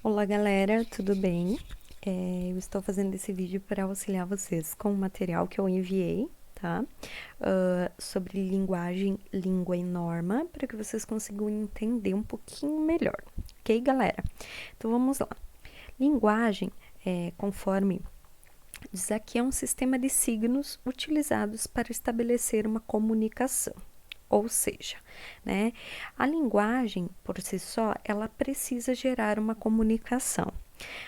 Olá galera, tudo bem? Eu estou fazendo esse vídeo para auxiliar vocês com o material que eu enviei, tá? Sobre linguagem, língua e norma, para que vocês consigam entender um pouquinho melhor, ok, galera? Então vamos lá. Linguagem, conforme diz aqui, é um sistema de signos utilizados para estabelecer uma comunicação. Ou seja, né, a linguagem, por si só, ela precisa gerar uma comunicação.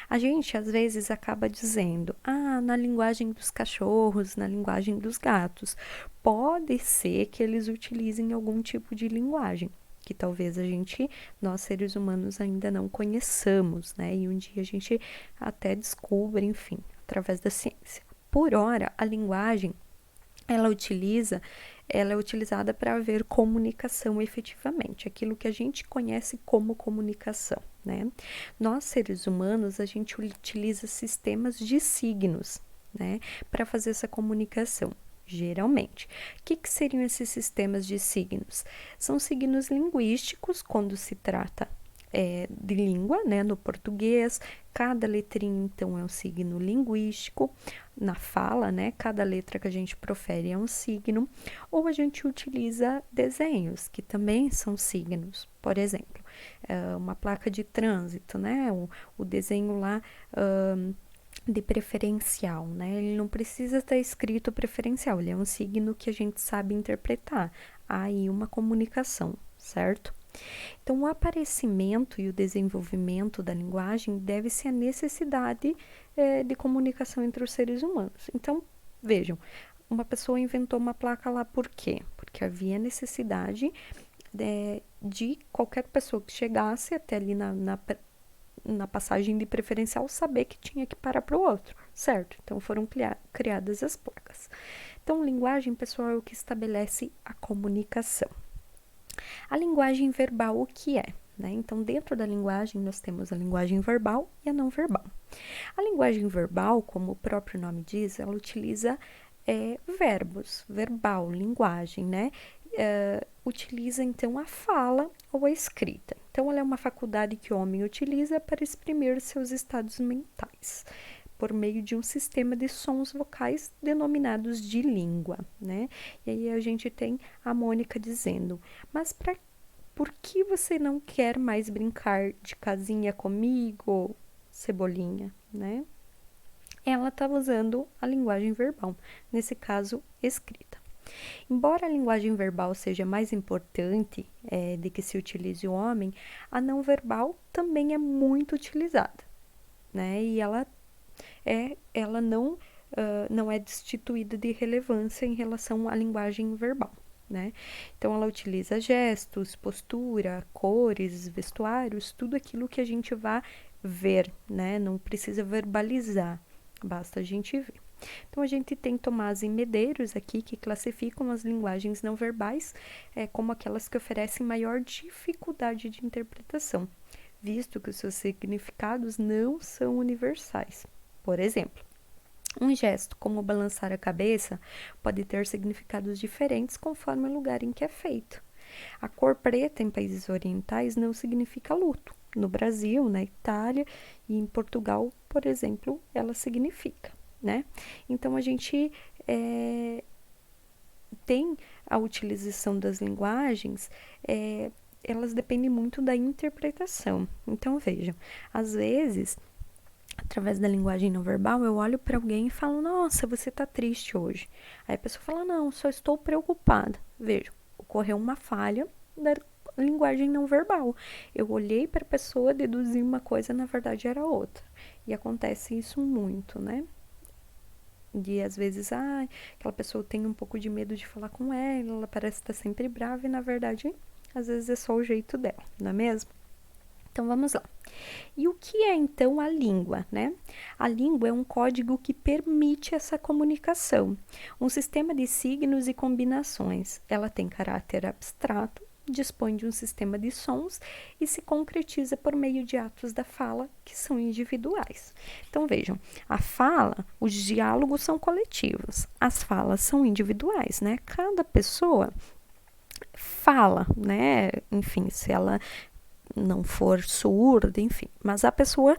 A gente, às vezes, acaba dizendo, na linguagem dos cachorros, na linguagem dos gatos. Pode ser que eles utilizem algum tipo de linguagem, que talvez nós seres humanos ainda não conheçamos, né? E um dia a gente até descubra, enfim, através da ciência. Por ora, a linguagem, ela é utilizada para haver comunicação efetivamente, aquilo que a gente conhece como comunicação, né? Nós, seres humanos, a gente utiliza sistemas de signos, né, para fazer essa comunicação. Geralmente. O que seriam esses sistemas de signos? São signos linguísticos, quando se trata de língua, né, no português. Cada letrinha, então, é um signo linguístico. Na fala, né, cada letra que a gente profere é um signo. Ou a gente utiliza desenhos, que também são signos. Por exemplo, uma placa de trânsito, né, o desenho lá de preferencial, né? Ele não precisa estar escrito preferencial, ele é um signo que a gente sabe interpretar. Há aí uma comunicação, certo? Então, o aparecimento e o desenvolvimento da linguagem deve-se à necessidade de comunicação entre os seres humanos. Então, vejam, uma pessoa inventou uma placa lá por quê? Porque havia necessidade de qualquer pessoa que chegasse até ali na passagem de preferencial saber que tinha que parar para o outro, certo? Então, foram criadas as placas. Então, linguagem, pessoal, é o que estabelece a comunicação. A linguagem verbal, o que é? Né? Então, dentro da linguagem, nós temos a linguagem verbal e a não verbal. A linguagem verbal, como o próprio nome diz, ela utiliza verbos, verbal, linguagem, né? Utiliza, então, a fala ou a escrita. Então, ela é uma faculdade que o homem utiliza para exprimir seus estados mentais, por meio de um sistema de sons vocais denominados de língua, né? E aí a gente tem a Mônica dizendo, mas por que você não quer mais brincar de casinha comigo, Cebolinha, né? Ela estava usando a linguagem verbal, nesse caso, escrita. Embora a linguagem verbal seja mais importante de que se utilize o homem, a não verbal também é muito utilizada, né? E ela não é destituída de relevância em relação à linguagem verbal, né? Então, ela utiliza gestos, postura, cores, vestuários, tudo aquilo que a gente vai ver, né? Não precisa verbalizar, basta a gente ver. Então, a gente tem Tomás e Medeiros aqui, que classificam as linguagens não verbais como aquelas que oferecem maior dificuldade de interpretação, visto que os seus significados não são universais. Por exemplo, um gesto como balançar a cabeça pode ter significados diferentes conforme o lugar em que é feito. A cor preta em países orientais não significa luto. No Brasil, na Itália e em Portugal, por exemplo, ela significa, né? Então, a gente tem a utilização das linguagens, elas dependem muito da interpretação. Então, vejam, às vezes, através da linguagem não verbal, eu olho para alguém e falo, nossa, você tá triste hoje. Aí a pessoa fala, não, só estou preocupada. Veja, ocorreu uma falha da linguagem não verbal. Eu olhei para a pessoa, deduzi uma coisa, na verdade era outra. E acontece isso muito, né? De às vezes, aquela pessoa tem um pouco de medo de falar com ela parece estar sempre brava e na verdade, às vezes é só o jeito dela, não é mesmo? Então vamos lá. E o que é então a língua, né? A língua é um código que permite essa comunicação, um sistema de signos e combinações. Ela tem caráter abstrato, dispõe de um sistema de sons e se concretiza por meio de atos da fala que são individuais. Então vejam, a fala, os diálogos são coletivos, as falas são individuais, né? Cada pessoa fala, né? Enfim, se ela não for surda, enfim. Mas a pessoa,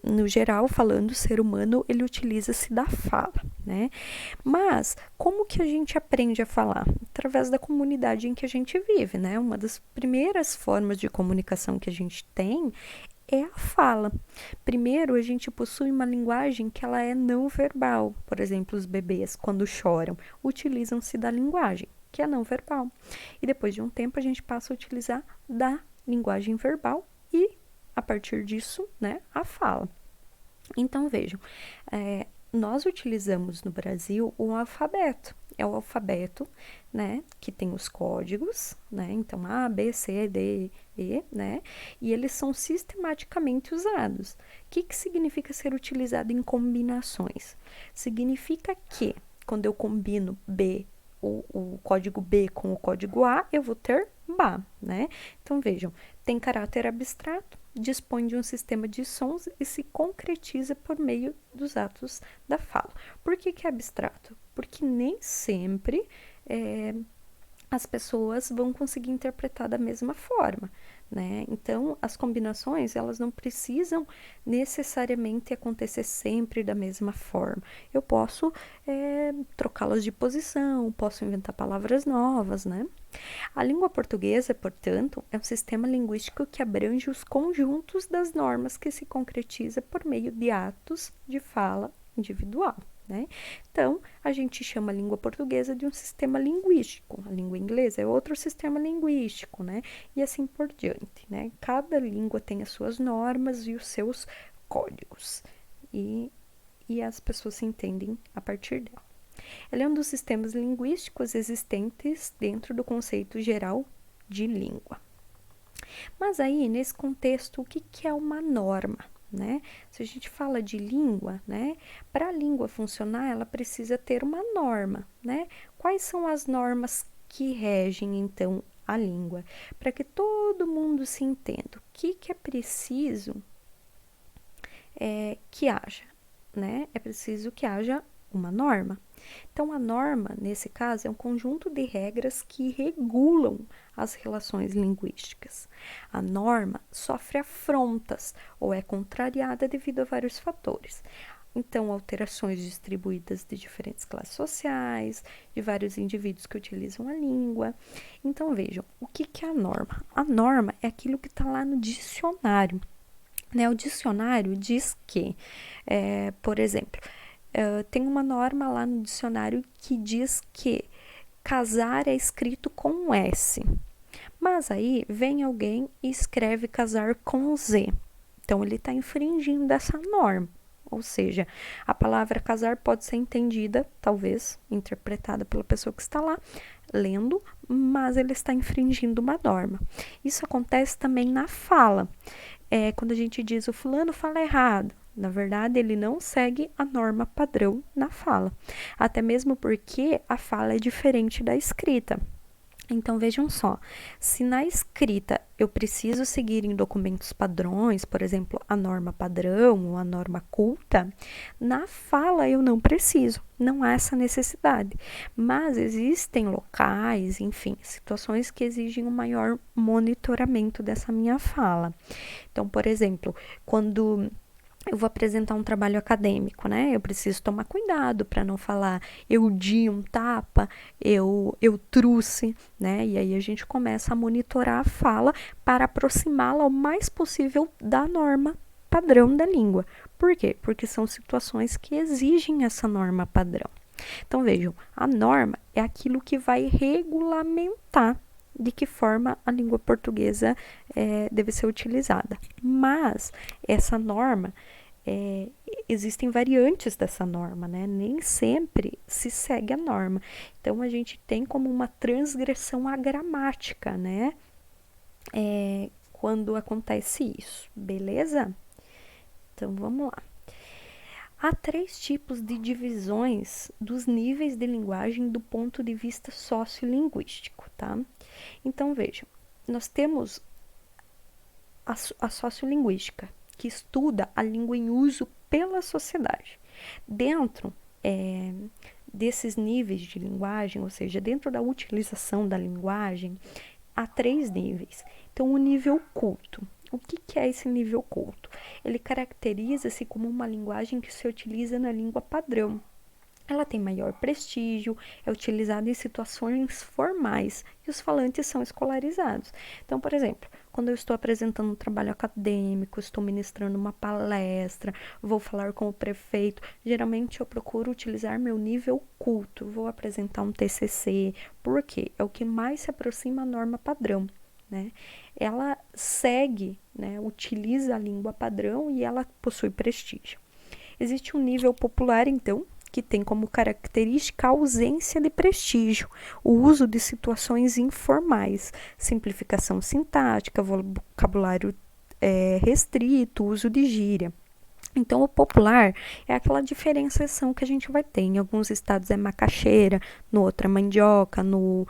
no geral, falando ser humano, ele utiliza-se da fala, né? Mas como que a gente aprende a falar? Através da comunidade em que a gente vive, né? Uma das primeiras formas de comunicação que a gente tem é a fala. Primeiro, a gente possui uma linguagem que ela é não verbal. Por exemplo, os bebês, quando choram, utilizam-se da linguagem, que é não verbal. E depois de um tempo, a gente passa a utilizar da linguagem verbal e, a partir disso, né, a fala. Então, vejam, nós utilizamos no Brasil o alfabeto. É o alfabeto, né, que tem os códigos, né, então A, B, C, D, E, né, e eles são sistematicamente usados. O que significa ser utilizado em combinações? Significa que, quando eu combino B, o código B com o código A, eu vou ter BA, né? Então, vejam, tem caráter abstrato, dispõe de um sistema de sons e se concretiza por meio dos atos da fala. Por que é abstrato? Porque nem sempre as pessoas vão conseguir interpretar da mesma forma, né? Então, as combinações, elas não precisam necessariamente acontecer sempre da mesma forma. Eu posso trocá-las de posição, posso inventar palavras novas, né? A língua portuguesa, portanto, é um sistema linguístico que abrange os conjuntos das normas que se concretiza por meio de atos de fala individual, né? Então, a gente chama a língua portuguesa de um sistema linguístico. A língua inglesa é outro sistema linguístico, né? E assim por diante, né? Cada língua tem as suas normas e os seus códigos. E as pessoas se entendem a partir dela. Ela é um dos sistemas linguísticos existentes dentro do conceito geral de língua. Mas aí, nesse contexto, o que é uma norma? Né? Se a gente fala de língua, né? Para a língua funcionar, ela precisa ter uma norma, né? Quais são as normas que regem, então, a língua? Para que todo mundo se entenda. O que é preciso que haja, né? É preciso que haja uma norma. Então, a norma, nesse caso, é um conjunto de regras que regulam as relações linguísticas. A norma sofre afrontas ou é contrariada devido a vários fatores. Então, alterações distribuídas de diferentes classes sociais, de vários indivíduos que utilizam a língua. Então, vejam, o que é a norma? A norma é aquilo que está lá no dicionário. Né? O dicionário diz que, por exemplo, tem uma norma lá no dicionário que diz que casar é escrito com um S. Mas aí vem alguém e escreve casar com Z. Então, ele está infringindo essa norma. Ou seja, a palavra casar pode ser entendida, talvez, interpretada pela pessoa que está lá lendo, mas ele está infringindo uma norma. Isso acontece também na fala. Quando a gente diz o fulano fala errado, na verdade, ele não segue a norma padrão na fala. Até mesmo porque a fala é diferente da escrita. Então, vejam só, se na escrita eu preciso seguir em documentos padrões, por exemplo, a norma padrão ou a norma culta, na fala eu não preciso, não há essa necessidade. Mas existem locais, enfim, situações que exigem um maior monitoramento dessa minha fala. Então, por exemplo, quando eu vou apresentar um trabalho acadêmico, né? Eu preciso tomar cuidado para não falar eu di um tapa, eu trouxe, né? E aí a gente começa a monitorar a fala para aproximá-la o mais possível da norma padrão da língua. Por quê? Porque são situações que exigem essa norma padrão. Então vejam, a norma é aquilo que vai regulamentar de que forma a língua portuguesa deve ser utilizada. Mas essa norma, existem variantes dessa norma, né? Nem sempre se segue a norma. Então, a gente tem como uma transgressão à gramática, né? Quando acontece isso, beleza? Então, vamos lá. Há 3 tipos de divisões dos níveis de linguagem do ponto de vista sociolinguístico, tá? Então, vejam, nós temos a sociolinguística, que estuda a língua em uso pela sociedade. Dentro desses níveis de linguagem, ou seja, dentro da utilização da linguagem, há 3 níveis. Então, o nível culto. O que é esse nível culto? Ele caracteriza-se como uma linguagem que se utiliza na língua padrão. Ela tem maior prestígio, é utilizada em situações formais e os falantes são escolarizados. Então, por exemplo, quando eu estou apresentando um trabalho acadêmico, estou ministrando uma palestra, vou falar com o prefeito, geralmente eu procuro utilizar meu nível culto, vou apresentar um TCC, porque é o que mais se aproxima à norma padrão. Né? Ela segue, né, utiliza a língua padrão e ela possui prestígio. Existe um nível popular, então, que tem como característica a ausência de prestígio, o uso de situações informais, simplificação sintática, vocabulário restrito, uso de gíria. Então, o popular é aquela diferenciação que a gente vai ter. Em alguns estados é macaxeira, no outro é mandioca, no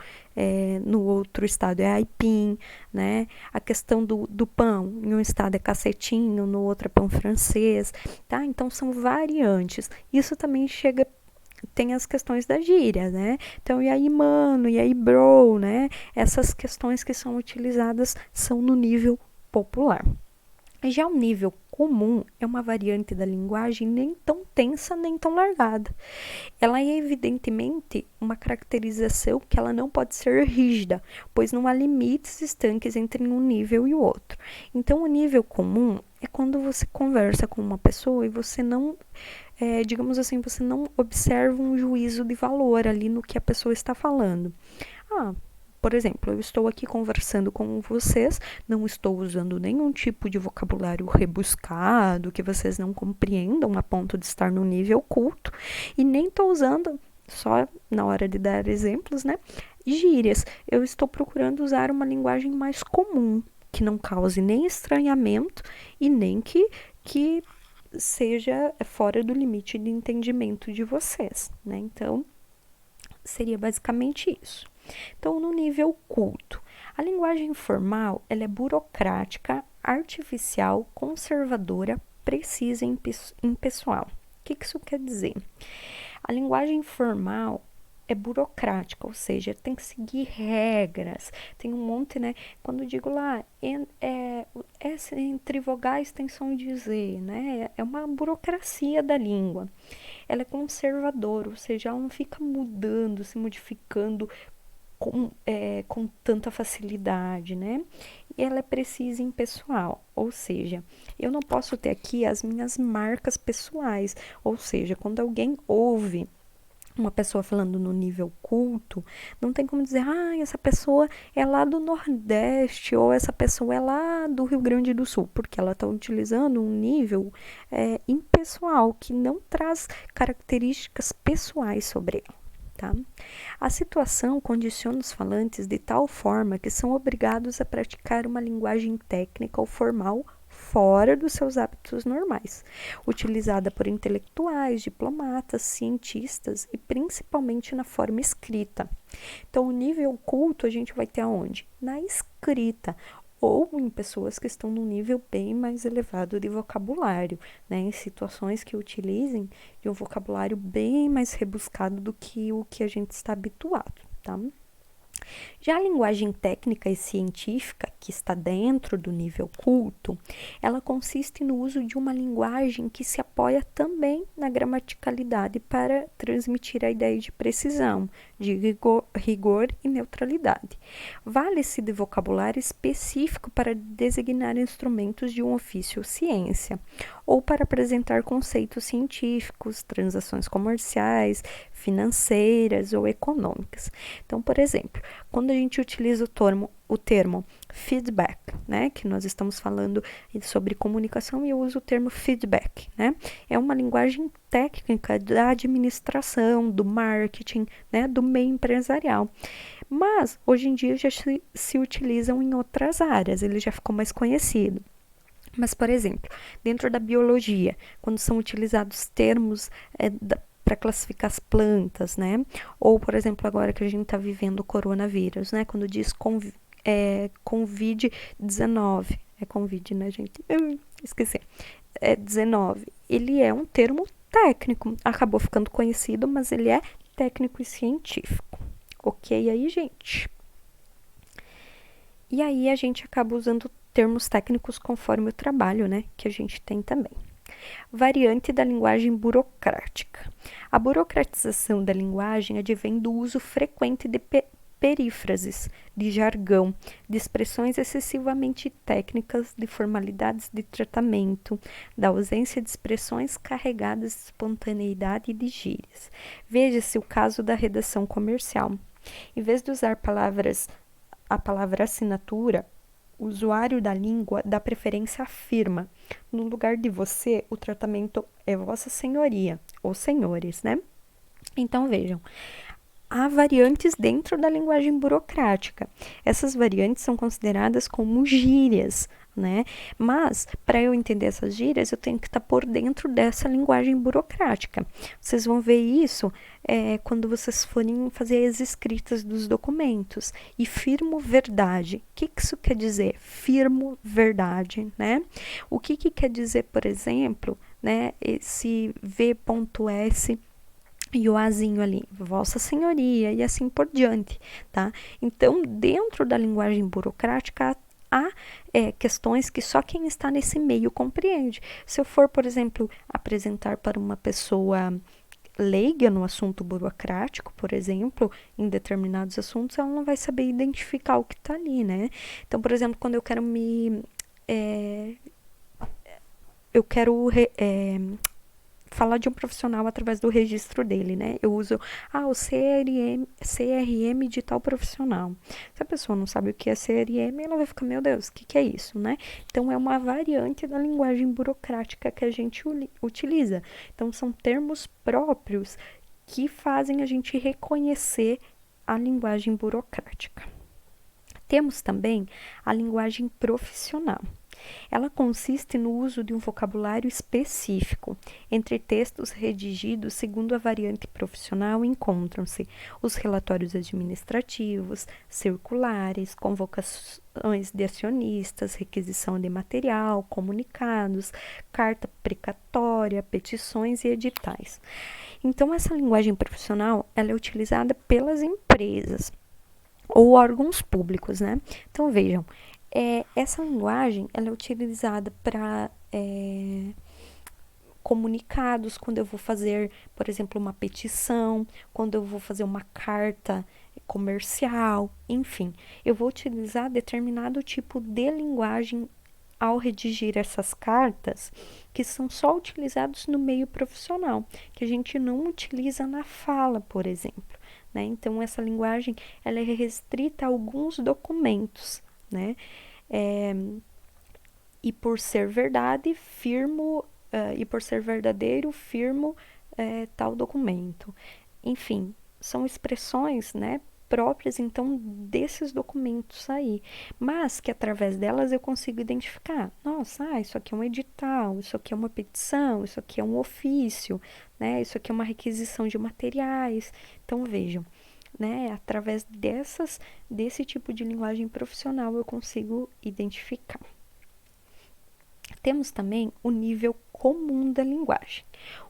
outro estado é aipim, né? A questão do pão, em um estado é cacetinho, no outro é pão francês, tá? Então, são variantes. Isso também tem as questões da gíria, né? Então, e aí, mano, e aí, bro, né? Essas questões que são utilizadas são no nível popular. Já o nível comum é uma variante da linguagem nem tão tensa nem tão largada. Ela é evidentemente uma caracterização que ela não pode ser rígida, pois não há limites estanques entre um nível e o outro. Então, o nível comum é quando você conversa com uma pessoa e você não, digamos assim, você não observa um juízo de valor ali no que a pessoa está falando. Por exemplo, eu estou aqui conversando com vocês, não estou usando nenhum tipo de vocabulário rebuscado que vocês não compreendam a ponto de estar no nível culto, e nem estou usando, só na hora de dar exemplos, né, gírias. Eu estou procurando usar uma linguagem mais comum, que não cause nem estranhamento e nem que seja fora do limite de entendimento de vocês, né? Então, seria basicamente isso. Então, no nível culto, a linguagem formal ela é burocrática, artificial, conservadora, precisa e impessoal. O que isso quer dizer? A linguagem formal é burocrática, ou seja, tem que seguir regras, tem um monte, né? Quando eu digo lá, entre vogais tem som de Z, né? É uma burocracia da língua. Ela é conservadora, ou seja, ela não fica mudando, se modificando com tanta facilidade, né? E ela é precisa e impessoal, ou seja, eu não posso ter aqui as minhas marcas pessoais, ou seja, quando alguém ouve uma pessoa falando no nível culto, não tem como dizer, essa pessoa é lá do Nordeste, ou essa pessoa é lá do Rio Grande do Sul, porque ela está utilizando um nível impessoal, que não traz características pessoais sobre ela. Tá? A situação condiciona os falantes de tal forma que são obrigados a praticar uma linguagem técnica ou formal fora dos seus hábitos normais, utilizada por intelectuais, diplomatas, cientistas e principalmente na forma escrita. Então, o nível culto a gente vai ter aonde? Na escrita, ou em pessoas que estão num nível bem mais elevado de vocabulário, né, em situações que utilizem de um vocabulário bem mais rebuscado do que o que a gente está habituado, tá? Já a linguagem técnica e científica, que está dentro do nível culto, ela consiste no uso de uma linguagem que se apoia também na gramaticalidade para transmitir a ideia de precisão, de rigor e neutralidade. Vale-se de vocabulário específico para designar instrumentos de um ofício ou ciência, ou para apresentar conceitos científicos, transações comerciais, financeiras ou econômicas. Então, por exemplo, quando a gente utiliza o termo feedback, né, que nós estamos falando sobre comunicação e eu uso o termo feedback, né, é uma linguagem técnica da administração, do marketing, né, do meio empresarial. Mas, hoje em dia, já se utilizam em outras áreas, ele já ficou mais conhecido. Mas, por exemplo, dentro da biologia, quando são utilizados termos para classificar as plantas, né? Ou, por exemplo, agora que a gente está vivendo o coronavírus, né? Quando diz Covid-19. É Covid, né, gente? Esqueci. 19. Ele é um termo técnico. Acabou ficando conhecido, mas ele é técnico e científico. Ok aí, gente? E aí a gente acaba usando termos técnicos conforme o trabalho, né, que a gente tem também. Variante da linguagem burocrática. A burocratização da linguagem advém do uso frequente de perífrases, de jargão, de expressões excessivamente técnicas, de formalidades de tratamento, da ausência de expressões carregadas de espontaneidade e de gírias. Veja-se o caso da redação comercial. Em vez de usar a palavra assinatura, o usuário da língua dá preferência à firma. No lugar de você, o tratamento é Vossa Senhoria, ou senhores, né? Então vejam, há variantes dentro da linguagem burocrática. Essas variantes são consideradas como gírias, né? Mas, para eu entender essas gírias, eu tenho que estar por dentro dessa linguagem burocrática. Vocês vão ver isso quando vocês forem fazer as escritas dos documentos. E firmo verdade. O que isso quer dizer? Firmo verdade, né? O que quer dizer, por exemplo, né, esse V.S e o azinho ali, Vossa Senhoria, e assim por diante, tá? Então, dentro da linguagem burocrática, há questões que só quem está nesse meio compreende. Se eu for, por exemplo, apresentar para uma pessoa leiga no assunto burocrático, por exemplo, em determinados assuntos, ela não vai saber identificar o que está ali, né? Então, por exemplo, quando eu quero eu quero falar de um profissional através do registro dele, né? Eu uso o CRM de tal profissional. Se a pessoa não sabe o que é CRM, ela vai ficar, meu Deus, o que é isso, né? Então, é uma variante da linguagem burocrática que a gente utiliza. Então, são termos próprios que fazem a gente reconhecer a linguagem burocrática. Temos também a linguagem profissional. Ela consiste no uso de um vocabulário específico. Entre textos redigidos segundo a variante profissional encontram-se os relatórios administrativos, circulares, convocações de acionistas, requisição de material, comunicados, carta precatória, petições e editais. Então, essa linguagem profissional ela é utilizada pelas empresas ou órgãos públicos, né? Então, vejam, essa linguagem ela é utilizada para comunicados, quando eu vou fazer, por exemplo, uma petição, quando eu vou fazer uma carta comercial, enfim, eu vou utilizar determinado tipo de linguagem ao redigir essas cartas, que são só utilizados no meio profissional, que a gente não utiliza na fala, por exemplo, né? Então, essa linguagem ela é restrita a alguns documentos, né? E por ser verdade, firmo, e por ser verdadeiro, firmo tal documento. Enfim, são expressões, né, próprias, então, desses documentos aí, mas que através delas eu consigo identificar, nossa, isso aqui é um edital, isso aqui é uma petição, isso aqui é um ofício, né, isso aqui é uma requisição de materiais. Então, vejam, né, através desse tipo de linguagem profissional eu consigo identificar. Temos também o nível comum da linguagem.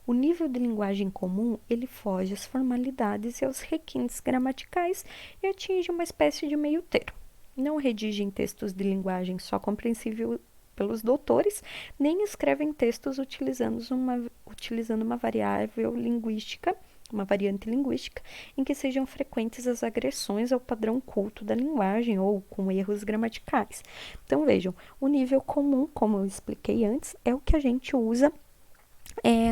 O nível de linguagem comum, ele foge às formalidades e aos requintes gramaticais e atinge uma espécie de meio termo. Não redigem textos de linguagem só compreensível pelos doutores, nem escrevem textos utilizando uma variável linguística, uma variante linguística, em que sejam frequentes as agressões ao padrão culto da linguagem ou com erros gramaticais. Então, vejam, o nível comum, como eu expliquei antes, é o que a gente usa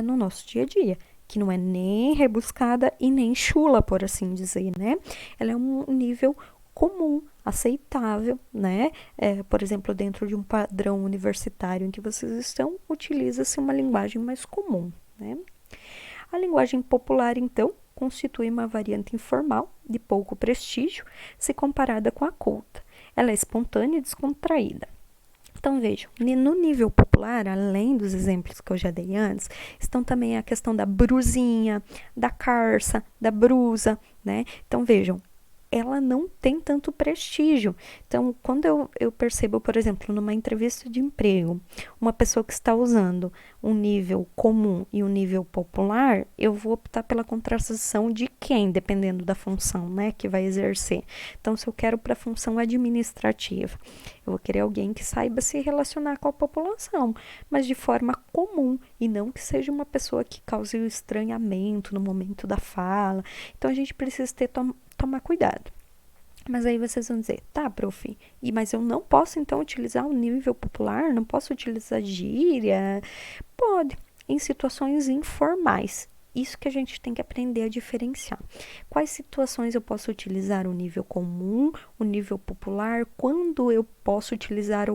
no nosso dia a dia, que não é nem rebuscada e nem chula, por assim dizer, né? Ela é um nível comum, aceitável, né? Por exemplo, dentro de um padrão universitário em que vocês estão, utiliza-se uma linguagem mais comum, né? A linguagem popular, então, constitui uma variante informal, de pouco prestígio, se comparada com a culta. Ela é espontânea e descontraída. Então, vejam, no nível popular, além dos exemplos que eu já dei antes, estão também a questão da brusinha, da carça, da brusa, né? Então, vejam, ela não tem tanto prestígio. Então, quando eu percebo, por exemplo, numa entrevista de emprego, uma pessoa que está usando um nível comum e um nível popular, eu vou optar pela contratação de quem, dependendo da função, né, que vai exercer. Então, se eu quero para a função administrativa, eu vou querer alguém que saiba se relacionar com a população, mas de forma comum, e não que seja uma pessoa que cause o estranhamento no momento da fala. Então, a gente precisa tomar cuidado. Mas aí vocês vão dizer, tá, prof, mas eu não posso então utilizar o nível popular? Não posso utilizar gíria? Pode, em situações informais. Isso que a gente tem que aprender a diferenciar. Quais situações eu posso utilizar o nível comum, o nível popular? Quando eu posso utilizar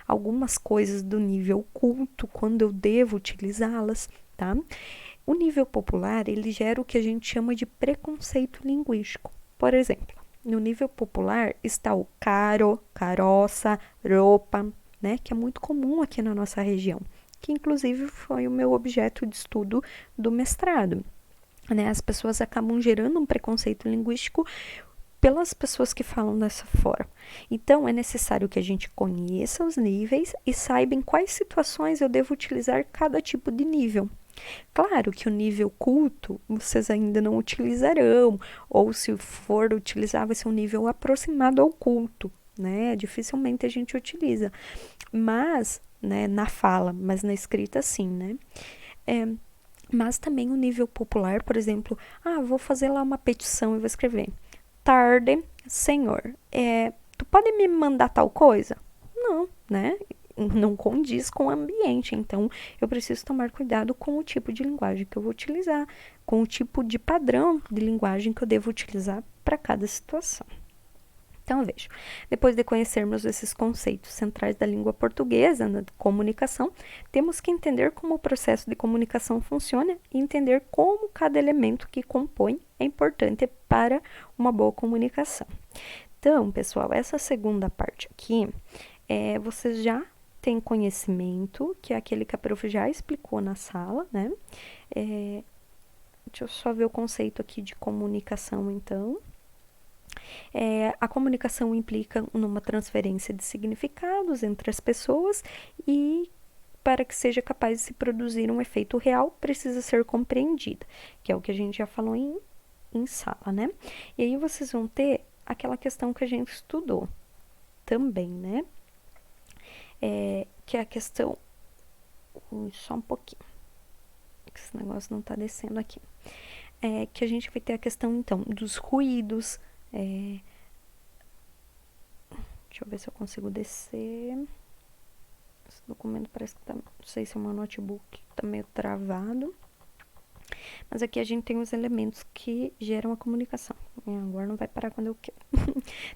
algumas coisas do nível culto? Quando eu devo utilizá-las, tá? O nível popular, ele gera o que a gente chama de preconceito linguístico. Por exemplo, no nível popular está o caro, caroça, roupa, né, que é muito comum aqui na nossa região, que inclusive foi o meu objeto de estudo do mestrado. Né? As pessoas acabam gerando um preconceito linguístico pelas pessoas que falam dessa forma. Então, é necessário que a gente conheça os níveis e saiba em quais situações eu devo utilizar cada tipo de nível. Claro que o nível culto vocês ainda não utilizarão, ou se for utilizar, vai ser um nível aproximado ao culto, né? Dificilmente a gente utiliza, mas, né, na fala, mas na escrita sim, né? Mas também o nível popular, por exemplo, vou fazer lá uma petição e vou escrever: tarde, senhor, tu pode me mandar tal coisa? Não, né? Não condiz com o ambiente, então eu preciso tomar cuidado com o tipo de linguagem que eu vou utilizar, com o tipo de padrão de linguagem que eu devo utilizar para cada situação. Então, veja, depois de conhecermos esses conceitos centrais da língua portuguesa, na comunicação, temos que entender como o processo de comunicação funciona e entender como cada elemento que compõe é importante para uma boa comunicação. Então, pessoal, essa segunda parte aqui, vocês já têm conhecimento, que é aquele que a prof já explicou na sala, né? Deixa eu só ver o conceito aqui de comunicação, então. A comunicação implica numa transferência de significados entre as pessoas e para que seja capaz de se produzir um efeito real, precisa ser compreendida, que é o que a gente já falou em sala, né? E aí vocês vão ter aquela questão que a gente estudou também, né? Que é a questão... só um pouquinho, que esse negócio não tá descendo aqui. Que a gente vai ter a questão, então, dos ruídos. Deixa eu ver se eu consigo descer. Esse documento parece que tá... Não sei se é o meu notebook, tá meio travado. Mas aqui a gente tem os elementos que geram a comunicação. Agora não vai parar quando eu quero.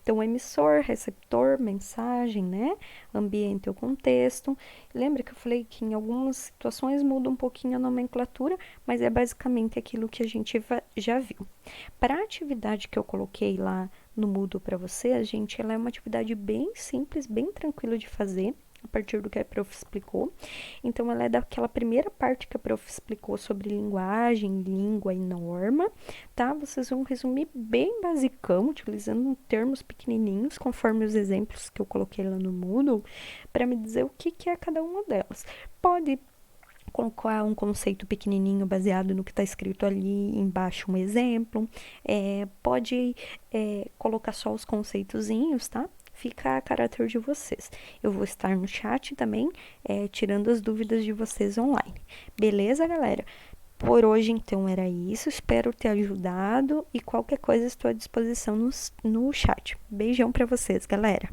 Então, emissor, receptor, mensagem, né? Ambiente ou contexto. Lembra que eu falei que em algumas situações muda um pouquinho a nomenclatura, mas é basicamente aquilo que a gente já viu. Para a atividade que eu coloquei lá no Moodle para você, gente, ela é uma atividade bem simples, bem tranquila de fazer, a partir do que a prof explicou. Então, ela é daquela primeira parte que a prof explicou sobre linguagem, língua e norma, tá? Vocês vão resumir bem basicão, utilizando termos pequenininhos, conforme os exemplos que eu coloquei lá no Moodle, para me dizer o que é cada uma delas. Pode colocar um conceito pequenininho baseado no que está escrito ali embaixo, um exemplo. Pode colocar só os conceitozinhos, tá? Fica a caráter de vocês. Eu vou estar no chat também, tirando as dúvidas de vocês online. Beleza, galera? Por hoje, então, era isso. Espero ter ajudado e qualquer coisa estou à disposição no chat. Beijão para vocês, galera!